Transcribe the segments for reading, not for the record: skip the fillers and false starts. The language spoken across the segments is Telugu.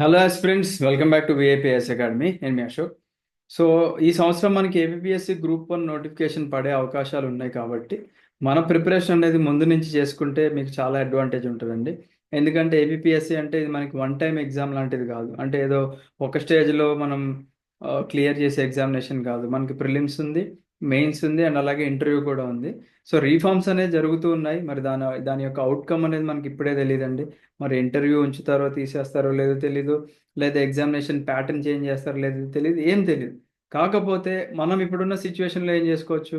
Hello friends, welcome back to VIPS academy. నేను మీ అశోక్. సో ఈ సంవత్సరం మనకి ఏపీఎస్సి గ్రూప్ 1 నోటిఫికేషన్ పడే అవకాశాలు ఉన్నాయి కాబట్టి మన ప్రిపరేషన్ అనేది ముందు నుంచి చేసుకుంటే మీకు చాలా అడ్వాంటేజ్ ఉంటుందండి. ఎందుకంటే ఏపీఎస్సి అంటే ఇది మనకి వన్ టైం ఎగ్జామ్ లాంటిది కాదు. అంటే ఏదో ఒక స్టేజ్లో మనం క్లియర్ చేసే ఎగ్జామినేషన్ కాదు. మనకి ప్రిలిమ్స్ ఉంది, మెయిన్స్ ఉంది, అండ్ అలాగే ఇంటర్వ్యూ కూడా ఉంది. సో రీఫార్మ్స్ అనేది జరుగుతూ ఉన్నాయి. మరి దాని దాని యొక్క అవుట్కమ్ అనేది మనకి ఇప్పుడే తెలియదండి. మరి ఇంటర్వ్యూ ఉంచుతారో తీసేస్తారో లేదో తెలీదు, లేదా ఎగ్జామినేషన్ ప్యాటర్న్ చేంజ్ చేస్తారో లేదో తెలియదు, ఏం తెలియదు. కాకపోతే మనం ఇప్పుడున్న సిచ్యువేషన్లో ఏం చేసుకోవచ్చు,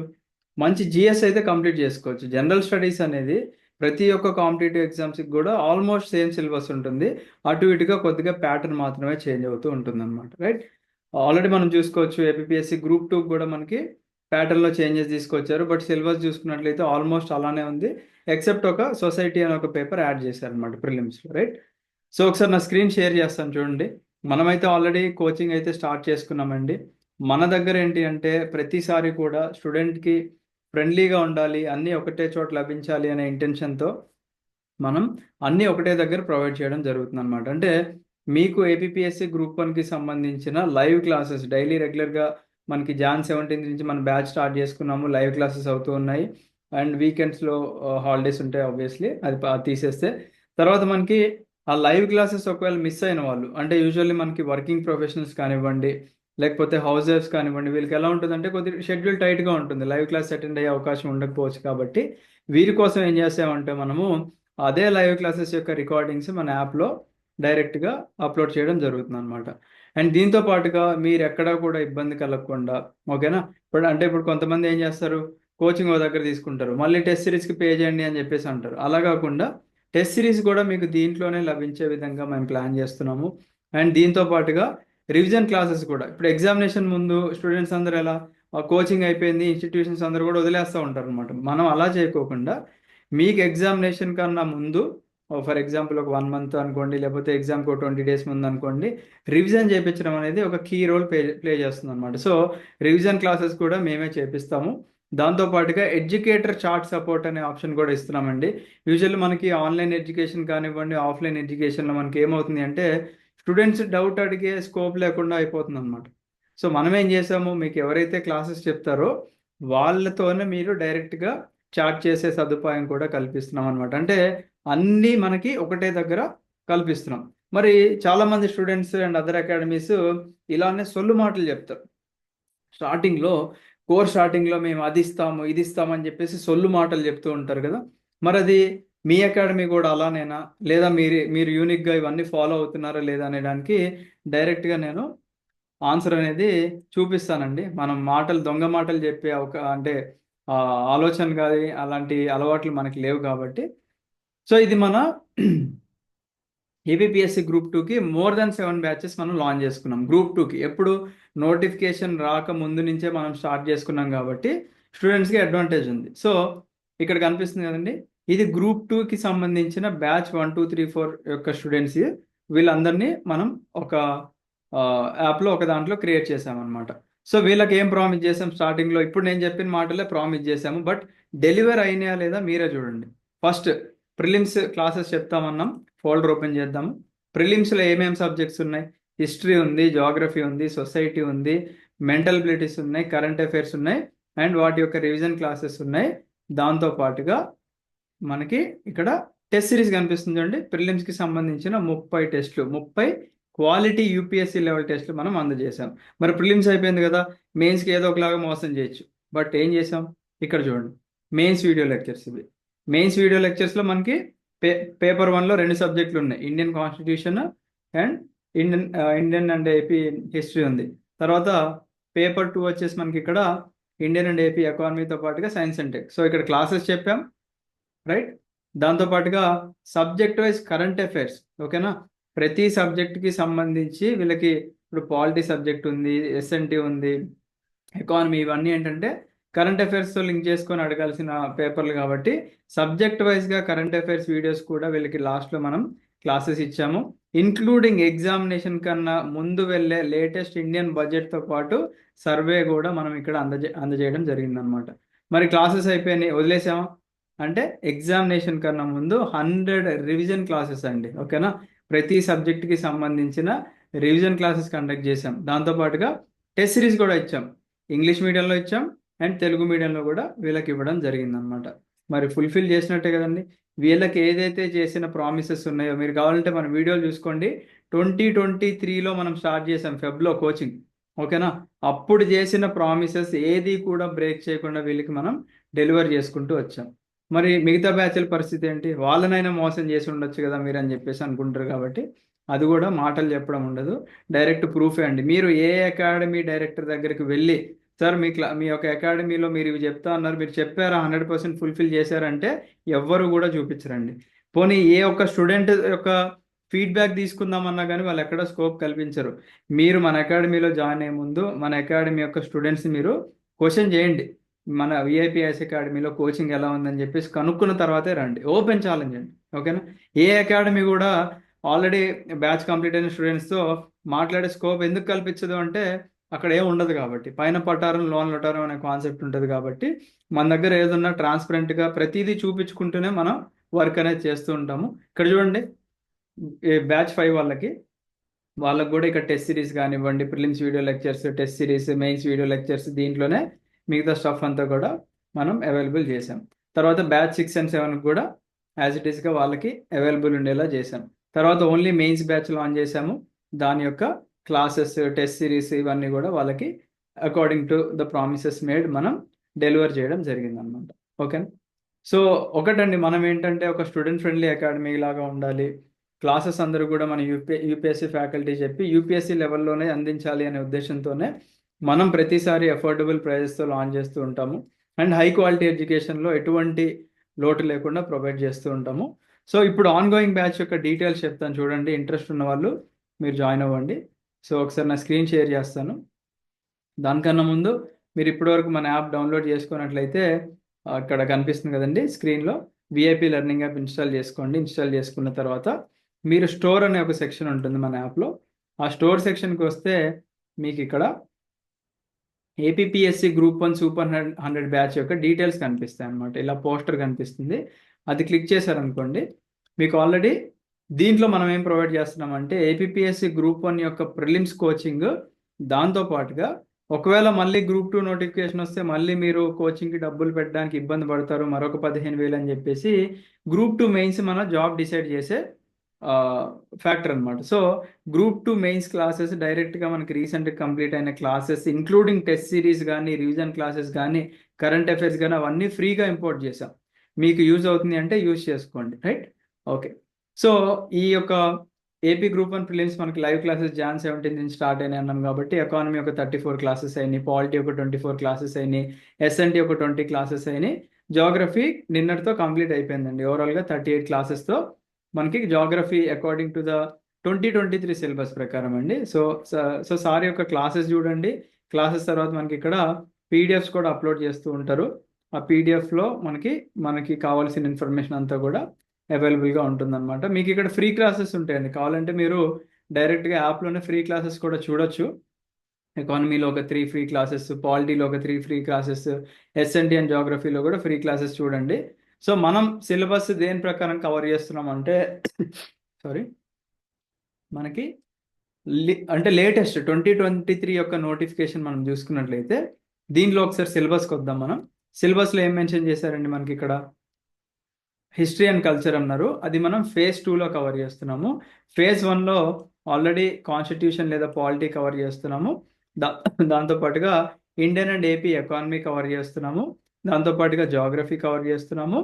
మంచి జిఎస్ అయితే కంప్లీట్ చేసుకోవచ్చు. జనరల్ స్టడీస్ అనేది ప్రతి ఒక్క కాంపిటేటివ్ ఎగ్జామ్స్కి కూడా ఆల్మోస్ట్ సేమ్ సిలబస్ ఉంటుంది. అటు ఇటుగా కొద్దిగా ప్యాటర్న్ మాత్రమే చేంజ్ అవుతూ ఉంటుంది అనమాట. రైట్. ఆల్రెడీ మనం చూసుకోవచ్చు ఏపీఎస్సి గ్రూప్ 2 కూడా మనకి ప్యాటర్న్లో చేంజెస్ తీసుకొచ్చారు. బట్ సిలబస్ చూసుకున్నట్లయితే ఆల్మోస్ట్ అలానే ఉంది. ఎక్సెప్ట్ ఒక సొసైటీ అనే ఒక పేపర్ యాడ్ చేశారనమాట ప్రిలిమ్స్లో. రైట్. సో ఒకసారి నా స్క్రీన్ షేర్ చేస్తాను చూడండి. మనమైతే ఆల్రెడీ కోచింగ్ అయితే స్టార్ట్ చేసుకున్నామండి. మన దగ్గర ఏంటి అంటే ప్రతిసారి కూడా స్టూడెంట్కి ఫ్రెండ్లీగా ఉండాలి, అన్నీ ఒకటే చోట లభించాలి అనే ఇంటెన్షన్తో మనం అన్నీ ఒకటే దగ్గర ప్రొవైడ్ చేయడం జరుగుతుంది అనమాట. అంటే మీకు ఏపీఎస్సి గ్రూప్ 1కి సంబంధించిన లైవ్ క్లాసెస్ డైలీ రెగ్యులర్గా మనకి జాన్ 17 నుంచి మన బ్యాచ్ స్టార్ట్ చేసుకున్నాము. లైవ్ క్లాసెస్ అవుతూ ఉన్నాయి. అండ్ వీకెండ్స్లో హాలిడేస్ ఉంటాయి ఆబ్వియస్లీ, అది తీసేస్తే. తర్వాత మనకి ఆ లైవ్ క్లాసెస్ ఒకవేళ మిస్ అయిన వాళ్ళు, అంటే యూజువల్లీ మనకి వర్కింగ్ ప్రొఫెషనల్స్ కానివ్వండి, లేకపోతే హౌస్ వైఫ్స్ కానివ్వండి, వీళ్ళకి ఎలా ఉంటుందంటే కొద్దిగా షెడ్యూల్ టైట్గా ఉంటుంది, లైవ్ క్లాస్ అటెండ్ అయ్యే అవకాశం ఉండకపోవచ్చు. కాబట్టి వీరి కోసం ఏం చేసామంటే మనము అదే లైవ్ క్లాసెస్ యొక్క రికార్డింగ్స్ మన యాప్లో డైరెక్ట్గా అప్లోడ్ చేయడం జరుగుతుంది అనమాట. అండ్ దీంతో పాటుగా మీరు ఎక్కడా కూడా ఇబ్బంది కలగకుండా, ఓకేనా. ఇప్పుడు కొంతమంది ఏం చేస్తారు, కోచింగ్ ఓ దగ్గర తీసుకుంటారు, మళ్ళీ టెస్ట్ సిరీస్కి పే చేయండి అని చెప్పేసి అంటారు. అలా కాకుండా టెస్ట్ సిరీస్ కూడా మీకు దీంట్లోనే లభించే విధంగా మేము ప్లాన్ చేస్తున్నాము. అండ్ దీంతో పాటుగా రివిజన్ క్లాసెస్ కూడా, ఇప్పుడు ఎగ్జామినేషన్ ముందు స్టూడెంట్స్ అందరూ ఎలా కోచింగ్ అయిపోయింది, ఇన్స్టిట్యూషన్స్ అందరూ కూడా వదిలేస్తూ ఉంటారు అనమాట. మనం అలా చేయకోకుండా మీకు ఎగ్జామినేషన్ కన్నా ముందు, ఫర్ ఎగ్జాంపుల్ ఒక 1 మంత్ అనుకోండి, లేకపోతే ఎగ్జామ్కి ఒక 20 డేస్ ముందు అనుకోండి, రివిజన్ చేయించడం అనేది ఒక కీ రోల్ ప్లే చేస్తుంది అనమాట. సో రివిజన్ క్లాసెస్ కూడా మేమే చేపిస్తాము. దాంతోపాటుగా ఎడ్యుకేటర్ చార్ట్ సపోర్ట్ అనే ఆప్షన్ కూడా ఇస్తున్నామండి. యూజువల్లీ మనకి ఆన్లైన్ ఎడ్యుకేషన్ కానివ్వండి, ఆఫ్లైన్ ఎడ్యుకేషన్లో మనకి ఏమవుతుంది అంటే స్టూడెంట్స్ డౌట్ అడిగే స్కోప్ లేకుండా అయిపోతుంది అనమాట. సో మనం ఏం చేసాము, మీకు ఎవరైతే క్లాసెస్ చెప్తారో వాళ్ళతోనే మీరు డైరెక్ట్గా చాట్ చేసే సదుపాయం కూడా కల్పిస్తున్నాం అనమాట. అంటే అన్నీ మనకి ఒకటే దగ్గర కల్పిస్తున్నాం. మరి చాలామంది స్టూడెంట్స్ అండ్ అదర్ అకాడమీస్ ఇలానే సొల్లు మాటలు చెప్తారు. స్టార్టింగ్లో స్టార్టింగ్లో మేము అది ఇస్తాము ఇది ఇస్తామని చెప్పేసి సొల్లు మాటలు చెప్తూ ఉంటారు కదా. మరి అది మీ అకాడమీ కూడా అలానేనా, లేదా మీరు మీరు యూనిక్గా ఇవన్నీ ఫాలో అవుతున్నారా లేదా అనేదానికి డైరెక్ట్గా నేను ఆన్సర్ అనేది చూపిస్తానండి. మనం దొంగ మాటలు చెప్పే అంటే ఆ, ఆలోచన కానీ అలాంటి అలవాట్లు మనకి లేవు కాబట్టి. సో ఇది మన ఏపీఎస్సి గ్రూప్ 2కి మోర్ దాన్ 7 బ్యాచెస్ మనం లాంచ్ చేసుకున్నాం. గ్రూప్ 2కి ఎప్పుడు నోటిఫికేషన్ రాక ముందు నుంచే మనం స్టార్ట్ చేసుకున్నాం కాబట్టి స్టూడెంట్స్కి అడ్వాంటేజ్ ఉంది. సో ఇక్కడ కనిపిస్తుంది కదండి, ఇది గ్రూప్ 2కి సంబంధించిన బ్యాచ్ 1 2 3 4 యొక్క స్టూడెంట్స్. వీళ్ళందరినీ మనం ఒక యాప్లో ఒక దాంట్లో క్రియేట్ చేసామన్నమాట. సో వీళ్ళకి ఏం ప్రామిస్ చేసాం స్టార్టింగ్లో, ఇప్పుడు నేను చెప్పిన మాటలే ప్రామిస్ చేసాము. బట్ డెలివర్ అయినాయా లేదా మీరే చూడండి. ఫస్ట్ ప్రిలిమ్స్ క్లాసెస్ చెప్తామన్నాం, ఫోల్డర్ ఓపెన్ చేద్దాము. ప్రిలిమ్స్లో ఏమేమి సబ్జెక్ట్స్ ఉన్నాయి, హిస్టరీ ఉంది, జాగ్రఫీ ఉంది, సొసైటీ ఉంది, మెంటల్ అబిలిటీస్ ఉన్నాయి, కరెంట్ అఫైర్స్ ఉన్నాయి, అండ్ వాటి యొక్క రివిజన్ క్లాసెస్ ఉన్నాయి. దాంతో పాటుగా మనకి ఇక్కడ టెస్ట్ సిరీస్ కనిపిస్తుంది చూడండి. ప్రిలిమ్స్కి సంబంధించిన 30 టెస్టులు, 30 క్వాలిటీ యూపీఎస్సీ లెవెల్ టెస్టులు మనం అందజేసాం. మరి ప్రిలిమ్స్ అయిపోయింది కదా, మెయిన్స్కి ఏదో ఒకలాగా మోసం చేయొచ్చు. బట్ ఏం చేసాం, ఇక్కడ చూడండి, మెయిన్స్ వీడియో లెక్చర్స్ ఇవి. మెయిన్స్ వీడియో లెక్చర్స్లో మనకి పేపర్ 1లో 2 సబ్జెక్టులు ఉన్నాయి, Indian constitution and Indian and AP history ఉంది. తర్వాత పేపర్ 2 వచ్చేసి మనకి ఇక్కడ ఇండియన్ అండ్ ఏపీ ఎకానమీతో పాటుగా సైన్స్ అండ్ టెక్. సో ఇక్కడ క్లాసెస్ చెప్పాం, రైట్. దాంతోపాటుగా సబ్జెక్ట్ వైజ్ కరెంట్ అఫైర్స్, ఓకేనా. ప్రతి సబ్జెక్ట్కి సంబంధించి వీళ్ళకి ఇప్పుడు పాలిటీ సబ్జెక్ట్ ఉంది, ఎస్ఎన్టీ ఉంది, ఎకానమీ, ఇవన్నీ ఏంటంటే కరెంట్ అఫైర్స్తో లింక్ చేసుకొని అడగాల్సిన పేపర్లు కాబట్టి సబ్జెక్ట్ వైజ్గా కరెంట్ అఫైర్స్ వీడియోస్ కూడా వీళ్ళకి లాస్ట్లో మనం క్లాసెస్ ఇచ్చాము. ఇంక్లూడింగ్ ఎగ్జామినేషన్ కన్నా ముందు వెళ్ళే లేటెస్ట్ ఇండియన్ బడ్జెట్తో పాటు సర్వే కూడా మనం ఇక్కడ అందజేయడం జరిగిందనమాట. మరి క్లాసెస్ అయిపోయినాయి వదిలేసామా అంటే ఎగ్జామినేషన్ కన్నా ముందు 100 రివిజన్ క్లాసెస్ అండి, ఓకేనా. ప్రతి సబ్జెక్ట్కి సంబంధించిన రివిజన్ క్లాసెస్ కండక్ట్ చేసాం. దాంతోపాటుగా టెస్ట్ సిరీస్ కూడా ఇచ్చాం. ఇంగ్లీష్ మీడియంలో ఇచ్చాం అండ్ తెలుగు మీడియంలో కూడా వీళ్ళకి ఇవ్వడం జరిగిందనమాట. మరి ఫుల్ఫిల్ చేసినట్టే కదండి. వీళ్ళకి ఏదైతే చేసిన ప్రామిసెస్ ఉన్నాయో, మీరు కావాలంటే మన వీడియోలు చూసుకోండి. 2023లో మనం స్టార్ట్ చేసాం ఫెబ్లో కోచింగ్, ఓకేనా. అప్పుడు చేసిన ప్రామిసెస్ ఏది కూడా బ్రేక్ చేయకుండా వీళ్ళకి మనం డెలివర్ చేసుకుంటూ వచ్చాం. మరి మిగతా బ్యాచ్ల పరిస్థితి ఏంటి? వాళ్ళనైనా మోసం చేసి ఉండొచ్చు కదా మీరు అని చెప్పేసి అనుకుంటారు. కాబట్టి అది కూడా మాటలు చెప్పడం ఉండదు, డైరెక్ట్ ప్రూఫే అండి. మీరు ఏ అకాడమీ డైరెక్టర్ దగ్గరికి వెళ్ళి, సార్ మీ యొక్క అకాడమీలో మీరు ఇవి చెప్తా అన్నారు, మీరు చెప్పారా, 100% ఫుల్ఫిల్ చేశారంటే ఎవ్వరు కూడా చూపించరండి. పోనీ ఏ ఒక్క స్టూడెంట్ యొక్క ఫీడ్బ్యాక్ తీసుకుందామన్నా కానీ వాళ్ళు ఎక్కడ స్కోప్ కల్పించరు. మీరు మన అకాడమీలో జాయిన్ అయ్యే ముందు మన అకాడమీ యొక్క స్టూడెంట్స్ని మీరు క్వశ్చన్ చేయండి. మన విఐపిఎస్ అకాడమీలో కోచింగ్ ఎలా ఉందని చెప్పేసి కనుక్కున్న తర్వాతే రండి. ఓపెన్ ఛాలెంజ్ అండి, ఓకేనా. ఏ అకాడమీ కూడా ఆల్రెడీ బ్యాచ్ కంప్లీట్ అయిన స్టూడెంట్స్తో మాట్లాడే స్కోప్ ఎందుకు కల్పించదు అంటే అక్కడ ఏం ఉండదు కాబట్టి. పైన పట్టారం లోన్ లొటారం అనే కాన్సెప్ట్ ఉంటుంది కాబట్టి మన దగ్గర ఏదన్నా ట్రాన్స్పరెంట్గా ప్రతిదీ చూపించుకుంటూనే మనం వర్క్ అనేది చేస్తూ ఉంటాము. ఇక్కడ చూడండి, బ్యాచ్ 5 వాళ్ళకి కూడా ఇక్కడ టెస్ట్ సిరీస్ కానివ్వండి, prelims video lectures, test series, mains video lectures, దీంట్లోనే మిగతా స్టఫ్ అంతా కూడా మనం అవైలబుల్ చేసాం. తర్వాత బ్యాచ్ 6 and 7 కూడా యాజ్ ఇట్ ఈస్గా వాళ్ళకి అవైలబుల్ ఉండేలా చేసాం. తర్వాత ఓన్లీ మెయిన్స్ బ్యాచ్ లాంచ్ చేసాము. దాని యొక్క క్లాసెస్, టెస్ట్ సిరీస్ ఇవన్నీ కూడా వాళ్ళకి according to the promises made మనం డెలివర్ చేయడం జరిగిందనమాట. ఓకేనా. సో ఒకటండి, మనం ఏంటంటే ఒక స్టూడెంట్ ఫ్రెండ్లీ అకాడమీ లాగా ఉండాలి. క్లాసెస్ అందరూ కూడా మన యూపీఎస్సీ ఫ్యాకల్టీ చెప్పి యూపీఎస్సీ లెవెల్లోనే అందించాలి అనే ఉద్దేశంతోనే మనం ప్రతిసారి అఫోర్డబుల్ ప్రైజెస్తో లాంచ్ చేస్తూ ఉంటాము. అండ్ హై క్వాలిటీ ఎడ్యుకేషన్లో ఎటువంటి లోటు లేకుండా ప్రొవైడ్ చేస్తూ ఉంటాము. సో ఇప్పుడు ఆన్గోయింగ్ బ్యాచ్ యొక్క డీటెయిల్స్ చెప్తాను చూడండి. ఇంట్రెస్ట్ ఉన్న వాళ్ళు మీరు జాయిన్ అవ్వండి. సో ఒకసారి నా స్క్రీన్ షేర్ చేస్తాను. దానికన్నా ముందు మీరు ఇప్పటివరకు మన యాప్ డౌన్లోడ్ చేసుకున్నట్లయితే అక్కడ కనిపిస్తుంది కదండి స్క్రీన్లో, విఐపి లెర్నింగ్ యాప్ ఇన్స్టాల్ చేసుకోండి. ఇన్స్టాల్ చేసుకున్న తర్వాత మీరు స్టోర్ అనే ఒక సెక్షన్ ఉంటుంది మన యాప్లో. ఆ స్టోర్ సెక్షన్కి వస్తే మీకు ఇక్కడ ఏపీఎస్సి గ్రూప్ 1 సూపర్ 100 బ్యాచ్ యొక్క డీటెయిల్స్ కనిపిస్తాయి అన్నమాట. ఇలా పోస్టర్ కనిపిస్తుంది, అది క్లిక్ చేశారనుకోండి, మీకు ఆల్రెడీ దీంట్లో మనం ఏం ప్రొవైడ్ చేస్తున్నామంటే ఏపీఎస్సి గ్రూప్ 1 యొక్క ప్రిలిమ్స్ కోచింగ్, దాంతోపాటుగా ఒకవేళ మళ్ళీ గ్రూప్ 2 నోటిఫికేషన్ వస్తే మళ్ళీ మీరు కోచింగ్కి డబ్బులు పెట్టడానికి ఇబ్బంది పడతారు, మరొక 15,000 అని చెప్పేసి గ్రూప్ 2 మెయిన్స్ మన జాబ్ డిసైడ్ చేసే ఫ్యాక్టర్ అనమాట. సో గ్రూప్ 2 మెయిన్స్ క్లాసెస్ డైరెక్ట్గా మనకి రీసెంట్గా కంప్లీట్ అయిన క్లాసెస్, ఇంక్లూడింగ్ టెస్ట్ సిరీస్ కానీ, రివిజన్ క్లాసెస్ కానీ, కరెంట్ అఫైర్స్ కానీ అవన్నీ ఫ్రీగా ఇంపోర్ట్ చేసాం. మీకు యూజ్ అవుతుంది అంటే యూజ్ చేసుకోండి, రైట్. ఓకే. సో ఈ యొక్క ఏపీ గ్రూప్ 1 ప్రిలిమ్స్ మనకి లైవ్ క్లాసెస్ Jan 17 నుంచి స్టార్ట్ అయినాయి అన్నాం కాబట్టి ఎకానమీ ఒక 34 క్లాసెస్ అయినాయి, పాలిటీ ఒక 24 క్లాసెస్ అయినాయి, ఎస్ఎన్టీ ఒక 20 క్లాసెస్ అయినాయి, జాగ్రఫీ నిన్నటితో కంప్లీట్ అయిపోయిందండి. ఓవరాల్గా 38 క్లాసెస్తో మనకి geography according to the 2023 syllabus ప్రకారం అండి. సో సార్ యొక్క క్లాసెస్ చూడండి. క్లాసెస్ తర్వాత మనకి ఇక్కడ పీడిఎఫ్స్ కూడా అప్లోడ్ చేస్తూ ఉంటారు. ఆ పీడిఎఫ్లో మనకి కావాల్సిన ఇన్ఫర్మేషన్ అంతా కూడా అవైలబుల్గా ఉంటుందన్నమాట. మీకు ఇక్కడ ఫ్రీ క్లాసెస్ ఉంటాయండి. కావాలంటే మీరు డైరెక్ట్గా యాప్లోనే ఫ్రీ క్లాసెస్ కూడా చూడొచ్చు. ఎకానమీలో ఒక 3 ఫ్రీ క్లాసెస్, పాలిటీలో ఒక 3 ఫ్రీ క్లాసెస్, ఎస్ఎన్టీ అండ్ జాగ్రఫీలో కూడా ఫ్రీ క్లాసెస్ చూడండి. సో మనం సిలబస్ దేని ప్రకారం కవర్ చేస్తున్నాం అంటే సారీ, మనకి అంటే లేటెస్ట్ 2023 యొక్క నోటిఫికేషన్ మనం చూసుకున్నట్లయితే దీనిలో ఒకసారి సిలబస్కి వద్దాం. మనం సిలబస్లో ఏం మెన్షన్ చేశారండి, మనకి ఇక్కడ హిస్టరీ అండ్ కల్చర్ అన్నారు. అది మనం phase 2లో కవర్ చేస్తున్నాము. phase 1లో ఆల్రెడీ కాన్స్టిట్యూషన్ లేదా పాలిటీ కవర్ చేస్తున్నాము. దాంతోపాటుగా Indian and AP economy cover చేస్తున్నాము. దాంతోపాటుగా జాగ్రఫీ కవర్ చేస్తున్నాము.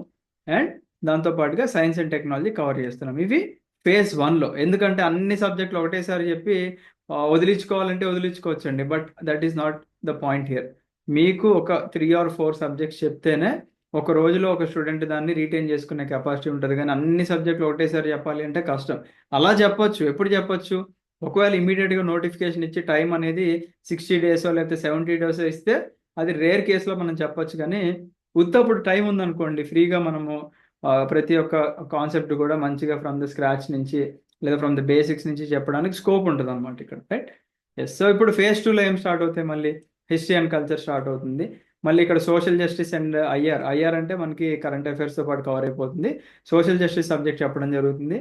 అండ్ దాంతోపాటుగా సైన్స్ అండ్ టెక్నాలజీ కవర్ చేస్తున్నాము. ఇవి phase 1లో. ఎందుకంటే అన్ని సబ్జెక్టులు ఒకటేసారి చెప్పి వదిలించుకోవాలంటే వదిలించుకోవచ్చండి, but that is not the point here. మీకు ఒక 3 or 4 సబ్జెక్ట్స్ చెప్తేనే ఒక రోజులో ఒక స్టూడెంట్ దాన్ని రీటైన్ చేసుకునే కెపాసిటీ ఉంటుంది. కానీ అన్ని సబ్జెక్టులు ఒకటేసారి చెప్పాలి అంటే కష్టం. అలా చెప్పొచ్చు, ఎప్పుడు చెప్పొచ్చు, ఒకవేళ ఇమీడియట్గా నోటిఫికేషన్ ఇచ్చి టైం అనేది 60 days లేకపోతే 70 days ఇస్తే అది రేర్ కేసులో మనం చెప్పొచ్చు. కానీ ఉత్తప్పుడు టైం ఉందనుకోండి, ఫ్రీగా మనము ప్రతి ఒక్క కాన్సెప్ట్ కూడా మంచిగా ఫ్రమ్ ద స్క్రాచ్ నుంచి లేదా ఫ్రమ్ ద బేసిక్స్ నుంచి చెప్పడానికి స్కోప్ ఉంటుంది అనమాట ఇక్కడ, రైట్. ఎస్. సో ఇప్పుడు phase 2లో ఏం స్టార్ట్ అవుతాయి, మళ్ళీ హిస్టరీ అండ్ కల్చర్ స్టార్ట్ అవుతుంది. మళ్ళీ ఇక్కడ సోషల్ జస్టిస్ అండ్ ఐఆర్ అంటే మనకి కరెంట్ అఫైర్స్తో పాటు కవర్ అయిపోతుంది. సోషల్ జస్టిస్ సబ్జెక్ట్ చెప్పడం జరుగుతుంది.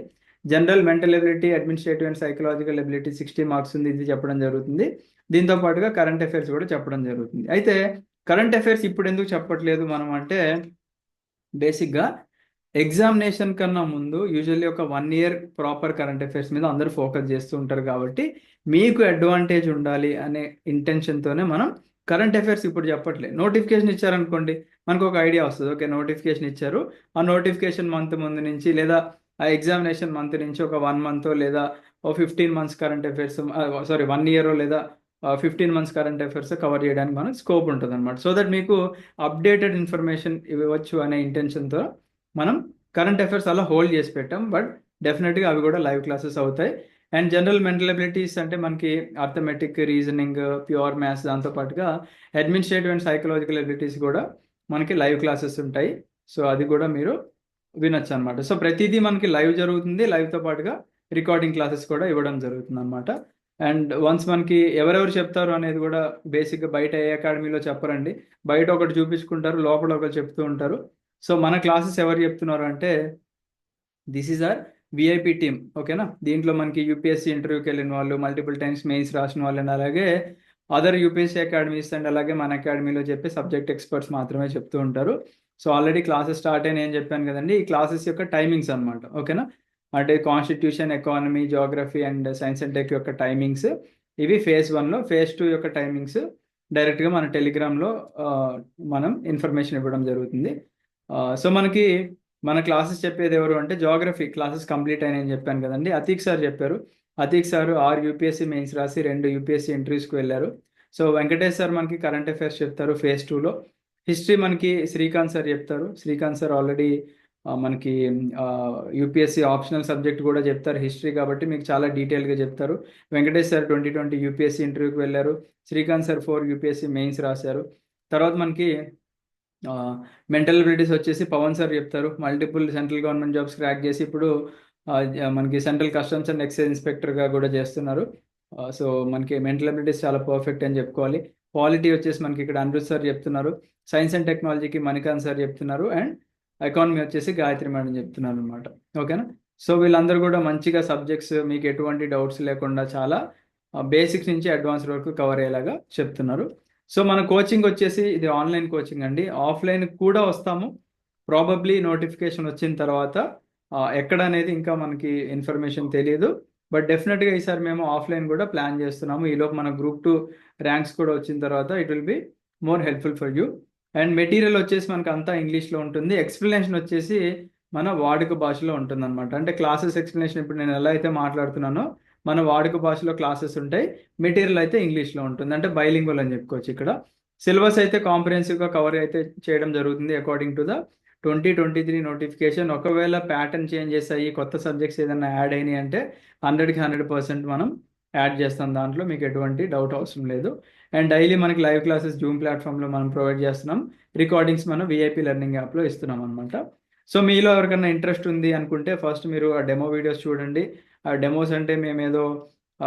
General mental ability, administrative and psychological ability 60 marks ఉంది, ఇది చెప్పడం జరుగుతుంది. దీంతో పాటుగా కరెంట్ అఫైర్స్ కూడా చెప్పడం జరుగుతుంది. అయితే కరెంట్ అఫైర్స్ ఇప్పుడు ఎందుకు చెప్పట్లేదు మనం అంటే, బేసిక్గా ఎగ్జామినేషన్ కన్నా ముందు యూజువల్లీ ఒక 1 ఇయర్ ప్రాపర్ కరెంట్ అఫైర్స్ మీద అందరూ ఫోకస్ చేస్తూ ఉంటారు. కాబట్టి మీకు అడ్వాంటేజ్ ఉండాలి అనే ఇంటెన్షన్తోనే మనం కరెంట్ అఫైర్స్ ఇప్పుడు చెప్పట్లేదు. నోటిఫికేషన్ ఇచ్చారనుకోండి, మనకు ఒక ఐడియా వస్తుంది. ఓకే, నోటిఫికేషన్ ఇచ్చారు, ఆ నోటిఫికేషన్ మంత్ ముందు నుంచి లేదా ఆ ఎగ్జామినేషన్ మంత్ నుంచి ఒక 1 మంత్ లేదా 15 months current affairs, sorry 1 year లేదా 15 మంత్స్ కరెంట్ అఫైర్స్ కవర్ చేయడానికి మనకు స్కోప్ ఉంటుంది అనమాట. సో దట్ మీకు అప్డేటెడ్ ఇన్ఫర్మేషన్ ఇవ్వచ్చు అనే ఇంటెన్షన్తో మనం కరెంట్ అఫైర్స్ అలా హోల్డ్ చేసి పెట్టాం. బట్ డెఫినెట్గా అవి కూడా లైవ్ క్లాసెస్ అవుతాయి. అండ్ జనరల్ మెంటల్ ఎబిలిటీస్ అంటే మనకి అర్థమెటిక్, రీజనింగ్, ప్యూర్ మ్యాథ్స్, దాంతోపాటుగా అడ్మినిస్ట్రేటివ్ అండ్ సైకలాజికల్ ఎబిలిటీస్ కూడా మనకి లైవ్ క్లాసెస్ ఉంటాయి. సో అది కూడా మీరు వినొచ్చు అనమాట. సో ప్రతిదీ మనకి లైవ్ జరుగుతుంది, లైవ్తో పాటుగా రికార్డింగ్ క్లాసెస్ కూడా ఇవ్వడం జరుగుతుంది అనమాట. అండ్ వన్స్ మనకి ఎవరెవరు చెప్తారు అనేది కూడా బేసిక్గా బయట ఏ అకాడమీలో చెప్పరండి. బయట ఒకటి చూపించుకుంటారు, లోపల ఒకటి చెప్తూ ఉంటారు. సో మన క్లాసెస్ ఎవరు చెప్తున్నారు అంటే, this is our VIP team. ఓకేనా, దీంట్లో మనకి యూపీఎస్సీ ఇంటర్వ్యూకి వెళ్ళిన వాళ్ళు, మల్టిపుల్ టైమ్స్ మెయిన్స్ రాసిన వాళ్ళు, అండ్ అలాగే అదర్ యూపీఎస్సీ అకాడమీస్ అండ్ అలాగే మన అకాడమీలో చెప్పే సబ్జెక్ట్ ఎక్స్పర్ట్స్ మాత్రమే చెప్తూ ఉంటారు. సో ఆల్రెడీ క్లాసెస్ స్టార్ట్ అయిన నేను చెప్పాను కదండి, ఈ క్లాసెస్ యొక్క టైమింగ్స్ అనమాట. ఓకేనా, అంటే constitution, economy, geography and science and tech యొక్క టైమింగ్స్ ఇవి ఫేజ్ 1లో. ఫేజ్ 2 యొక్క టైమింగ్స్ డైరెక్ట్గా మన టెలిగ్రామ్లో మనం ఇన్ఫర్మేషన్ ఇవ్వడం జరుగుతుంది. సో మనకి మన క్లాసెస్ చెప్పేది ఎవరు అంటే, జోగ్రఫీ క్లాసెస్ కంప్లీట్ అయినాయని చెప్పాను కదండి, అతీక్ సార్ చెప్పారు. అతీక్ సార్ 6 యూపీఎస్సీ మెయిన్స్ రాసి 2 యూపీఎస్సీ ఇంటర్వ్యూస్కి వెళ్ళారు. సో వెంకటేష్ సార్ మనకి కరెంట్ అఫైర్స్ చెప్తారు ఫేజ్ 2లో. హిస్టరీ మనకి శ్రీకాంత్ సార్ చెప్తారు. శ్రీకాంత్ సార్ ఆల్రెడీ మనకి యూపీఎస్సీ ఆప్షనల్ సబ్జెక్ట్ కూడా చెప్తారు హిస్టరీ, కాబట్టి మీకు చాలా డీటెయిల్గా చెప్తారు. వెంకటేష్ సార్ 2020 యూపీఎస్సీ ఇంటర్వ్యూకి వెళ్ళారు. శ్రీకాంత్ సార్ 4 యూపీఎస్సీ మెయిన్స్ రాశారు. తర్వాత మనకి మెంటల్ ఎబిలిటీస్ వచ్చేసి పవన్ సార్ చెప్తారు. Multiple central government jobs crack చేసి ఇప్పుడు మనకి సెంట్రల్ కస్టమ్స్ అండ్ ఎక్సైజ్ ఇన్స్పెక్టర్గా కూడా చేస్తున్నారు. సో మనకి మెంటల్ ఎబిలిటీస్ చాలా పర్ఫెక్ట్ అని చెప్పుకోవాలి. పాలిటీ వచ్చేసి మనకి ఇక్కడ అనిరుద్ సార్ చెప్తున్నారు. సైన్స్ అండ్ టెక్నాలజీకి మణికాంత్ సార్ చెప్తున్నారు. అండ్ ఎకానమీ వచ్చేసి గాయత్రి మేడం చెప్తున్నారు అనమాట. ఓకేనా, సో వీళ్ళందరూ కూడా మంచిగా సబ్జెక్ట్స్ మీకు ఎటువంటి డౌట్స్ లేకుండా చాలా బేసిక్స్ నుంచి అడ్వాన్స్ వరకు కవర్ అయ్యేలాగా చెప్తున్నారు. సో మన కోచింగ్ వచ్చేసి ఇది ఆన్లైన్ కోచింగ్ అండి. ఆఫ్లైన్ కూడా వస్తాము, ప్రాబబ్లీ నోటిఫికేషన్ వచ్చిన తర్వాత. ఎక్కడ అనేది ఇంకా మనకి ఇన్ఫర్మేషన్ తెలియదు. బట్ డెఫినెట్గా ఈసారి మేము ఆఫ్లైన్ కూడా ప్లాన్ చేస్తున్నాము. ఈలోపు మన గ్రూప్ 2 ర్యాంక్స్ కూడా వచ్చిన తర్వాత it will be more helpful for you. And material వచ్చేసి మనకు అంతా ఇంగ్లీష్లో ఉంటుంది. ఎక్స్ప్లెనేషన్ వచ్చేసి మన వాడుక భాషలో ఉంటుంది అనమాట. అంటే క్లాసెస్ ఎక్స్ప్లెనేషన్ ఇప్పుడు నేను ఎలా అయితే మాట్లాడుతున్నానో మన వాడుక భాషలో క్లాసెస్ ఉంటాయి, మెటీరియల్ అయితే ఇంగ్లీష్లో ఉంటుంది. అంటే బైలింగ్వల్ అని చెప్పుకోవచ్చు. ఇక్కడ సిలబస్ అయితే కాంప్రిహెన్సివ్గా కవర్ అయితే చేయడం జరుగుతుంది అకార్డింగ్ టు ద 2023 నోటిఫికేషన్. ఒకవేళ ప్యాటర్న్ చేంజెస్ అయ్యి కొత్త సబ్జెక్ట్స్ ఏదైనా యాడ్ అయినాయి అంటే 100కి 100% మనం యాడ్ చేస్తాం. దాంట్లో మీకు ఎటువంటి డౌట్ అవసరం లేదు. అండ్ డైలీ మనకి లైవ్ క్లాసెస్ జూమ్ ప్లాట్ఫామ్లో మనం ప్రొవైడ్ చేస్తున్నాం. రికార్డింగ్స్ మనం విఐపి లెర్నింగ్ యాప్లో ఇస్తున్నాం అనమాట. సో మీలో ఎవరికైనా ఇంట్రెస్ట్ ఉంది అనుకుంటే ఫస్ట్ మీరు ఆ డెమో వీడియోస్ చూడండి. ఆ డెమోస్ అంటే మేమేదో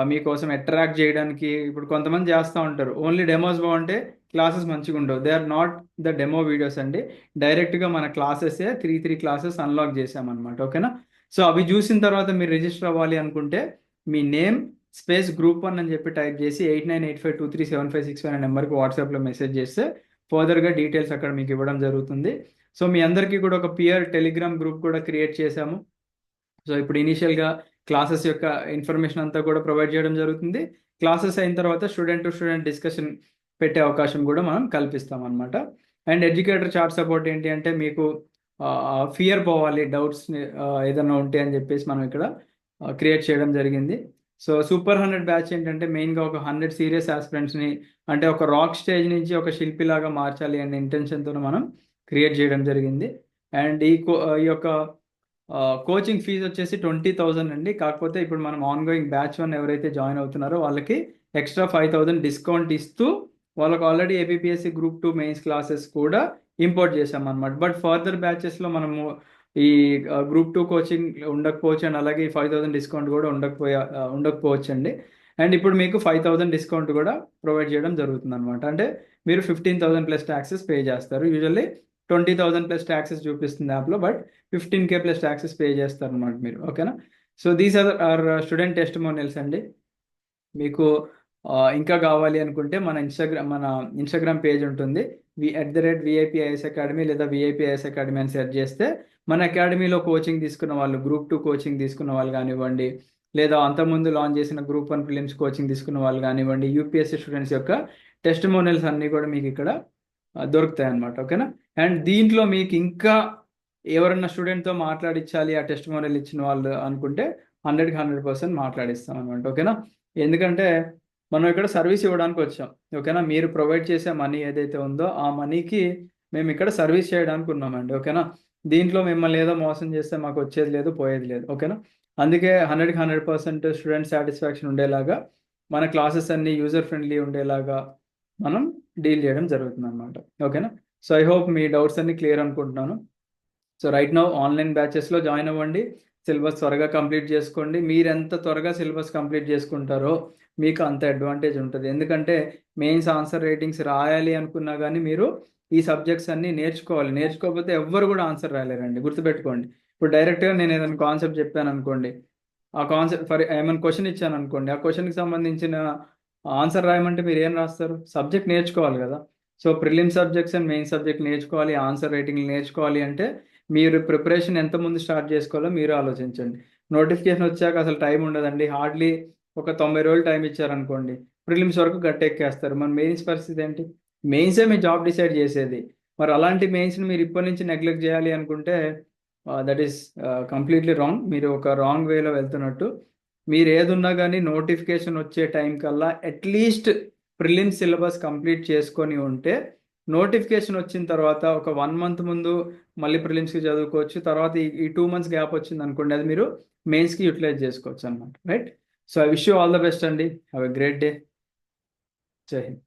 మీకోసం అట్రాక్ట్ చేయడానికి, ఇప్పుడు కొంతమంది చేస్తూ ఉంటారు ఓన్లీ డెమోస్ బాగుంటే క్లాసెస్ మంచిగా ఉండవు. They are not the demo videos అండి. డైరెక్ట్గా మన క్లాసెసే 3 క్లాసెస్ అన్లాక్ చేసామన్నమాట. ఓకేనా, సో అవి చూసిన తర్వాత మీరు రిజిస్టర్ అవ్వాలి అనుకుంటే మీ నేమ్ స్పేస్ గ్రూప్ 1 అని చెప్పి టైప్ చేసి 8985237565 అనే నెంబర్కి వాట్సాప్లో మెసేజ్ చేస్తే ఫర్దర్గా డీటెయిల్స్ అక్కడ మీకు ఇవ్వడం జరుగుతుంది. సో మీ అందరికీ కూడా ఒక పియర్ టెలిగ్రామ్ గ్రూప్ కూడా క్రియేట్ చేశాము. సో ఇప్పుడు ఇనీషియల్గా క్లాసెస్ యొక్క ఇన్ఫర్మేషన్ అంతా కూడా ప్రొవైడ్ చేయడం జరుగుతుంది. క్లాసెస్ అయిన తర్వాత స్టూడెంట్ టు స్టూడెంట్ డిస్కషన్ పెట్టే అవకాశం కూడా మనం కల్పిస్తాం అనమాట. అండ్ ఎడ్యుకేటర్ చాట్ సపోర్ట్ ఏంటి అంటే, మీకు ఫియర్ పోవాలి, డౌట్స్ ఏదైనా ఉంటే అని చెప్పేసి మనం ఇక్కడ క్రియేట్ చేయడం జరిగింది. సో సూపర్ 100 బ్యాచ్ ఏంటంటే మెయిన్గా ఒక 100 సీరియస్ ఆస్పిరెంట్స్ని, అంటే ఒక రాక్ స్టేజ్ నుంచి ఒక శిల్పిలాగా మార్చాలి అనే ఇంటెన్షన్తో మనం క్రియేట్ చేయడం జరిగింది. అండ్ ఈ యొక్క కోచింగ్ ఫీజు వచ్చేసి 20,000 అండి. కాకపోతే ఇప్పుడు మనం ఆన్గోయింగ్ బ్యాచ్ 1 ఎవరైతే జాయిన్ అవుతున్నారో వాళ్ళకి ఎక్స్ట్రా 5,000 డిస్కౌంట్ ఇస్తూ వాళ్ళకి already APSC group 2 mains classes కూడా ఇంపోర్ట్ చేసామన్నమాట. బట్ ఫర్దర్ బ్యాచెస్లో మనము ఈ గ్రూప్ 2 కోచింగ్ ఉండకపోవచ్చు, అండ్ అలాగే 5,000 డిస్కౌంట్ కూడా ఉండకపోవచ్చు అండి. అండ్ ఇప్పుడు మీకు 5,000 డిస్కౌంట్ కూడా ప్రొవైడ్ చేయడం జరుగుతుంది అనమాట. అంటే మీరు 15,000 ప్లస్ ట్యాక్సెస్ పే చేస్తారు. యూజువల్లీ 20,000 ప్లస్ ట్యాక్సెస్ చూపిస్తుంది యాప్లో, but 15K plus taxes pay చేస్తారు అనమాట మీరు. ఓకేనా, so these are student testimonials అండి. మీకు ఇంకా కావాలి అనుకుంటే మన ఇన్స్టాగ్రామ్ పేజ్ ఉంటుంది, @VIPIS అకాడమీ లేదా VIPIS అకాడమీ అని సెర్చ్ చేస్తే మన అకాడమీలో కోచింగ్ తీసుకున్న వాళ్ళు, గ్రూప్ 2 కోచింగ్ తీసుకున్న వాళ్ళు కానివ్వండి, లేదా అంతకుముందు లాంచ్ చేసిన గ్రూప్ 1 ప్రిలిమ్స్ కోచింగ్ తీసుకున్న వాళ్ళు కానివ్వండి, యూపీఎస్సీ స్టూడెంట్స్ యొక్క టెస్టిమోనియల్స్ అన్నీ కూడా మీకు ఇక్కడ దొరుకుతాయి అన్నమాట. ఓకేనా. అండ్ దీంట్లో మీకు ఇంకా ఎవరన్నా స్టూడెంట్తో మాట్లాడించాలి ఆ టెస్టిమోనియల్ ఇచ్చిన వాళ్ళు అనుకుంటే 100కి 100% మాట్లాడిస్తాం అనమాట. ఓకేనా. ఎందుకంటే మనం ఇక్కడ సర్వీస్ ఇవ్వడానికి వచ్చాం. ఓకేనా. మీరు ప్రొవైడ్ చేసే మనీ ఏదైతే ఉందో ఆ మనీకి మేము ఇక్కడ సర్వీస్ చేయడానికి ఉన్నామండి. ఓకేనా. దీంట్లో మిమ్మల్ని ఏదో మోసం చేస్తే మాకు వచ్చేది లేదు, పోయేది లేదు. ఓకేనా. అందుకే 100కి 100% స్టూడెంట్ సాటిస్ఫాక్షన్ ఉండేలాగా మన క్లాసెస్ అన్ని యూజర్ ఫ్రెండ్లీ ఉండేలాగా మనం డీల్ చేయడం జరుగుతుంది అనమాట. ఓకేనా. సో ఐ హోప్ మీ డౌట్స్ అన్ని క్లియర్ అనుకుంటున్నాను. సో రైట్ నౌ ఆన్లైన్ బ్యాచెస్లో జాయిన్ అవ్వండి, సిలబస్ త్వరగా కంప్లీట్ చేసుకోండి. మీరు ఎంత త్వరగా సిలబస్ కంప్లీట్ చేసుకుంటారో మీకు అంత అడ్వాంటేజ్ ఉంటుంది. ఎందుకంటే మెయిన్స్ ఆన్సర్ రైటింగ్స్ రాయాలి అనుకున్నా కానీ మీరు ఈ సబ్జెక్ట్స్ అన్నీ నేర్చుకోవాలి. నేర్చుకోకపోతే ఎవ్వరు కూడా ఆన్సర్ రాయలేరండి, గుర్తుపెట్టుకోండి. ఇప్పుడు డైరెక్ట్గా నేను ఏదైనా కాన్సెప్ట్ చెప్పాను అనుకోండి, ఆ కాన్సెప్ట్ ఏమైనా క్వశ్చన్ ఇచ్చాను అనుకోండి, ఆ క్వశ్చన్కి సంబంధించిన ఆన్సర్ రాయమంటే మీరు ఏం రాస్తారు? సబ్జెక్ట్ నేర్చుకోవాలి కదా. So prelim subjects and main subject నేర్చుకోవాలి, ఆన్సర్ రైటింగ్ నేర్చుకోవాలి అంటే మీరు ప్రిపరేషన్ ఎంత ముందు స్టార్ట్ చేసుకోవాలో మీరు ఆలోచించండి. నోటిఫికేషన్ వచ్చాక అసలు టైం ఉండదండి. హార్డ్లీ ఒక 90 రోజులు టైం ఇచ్చారనుకోండి, ప్రిలిమ్స్ వరకు గట్టెక్కేస్తారు. మన మెయిన్స్ పరిస్థితి ఏంటి? మెయిన్సే మీ జాబ్ డిసైడ్ చేసేది. మరి అలాంటి మెయిన్స్ని మీరు ఇప్పటి నుంచి నెగ్లెక్ట్ చేయాలి అనుకుంటే దట్ ఈస్ కంప్లీట్లీ రాంగ్. మీరు ఒక రాంగ్ వేలో వెళ్తున్నట్టు. మీరు ఏదున్నా కానీ నోటిఫికేషన్ వచ్చే టైం కల్లా అట్లీస్ట్ ప్రిలిమ్స్ సిలబస్ కంప్లీట్ చేసుకొని ఉంటే నోటిఫికేషన్ వచ్చిన తర్వాత ఒక 1 మంత్ ముందు మళ్ళీ ప్రిలిమ్స్కి చదువుకోవచ్చు. తర్వాత ఈ 2 మంత్స్ గ్యాప్ వచ్చింది అనుకోండి, అది మీరు మెయిన్స్కి యూటిలైజ్ చేసుకోవచ్చు అనమాట. Right. So I wish you all the best అండి. Have a great day. Jai Hind.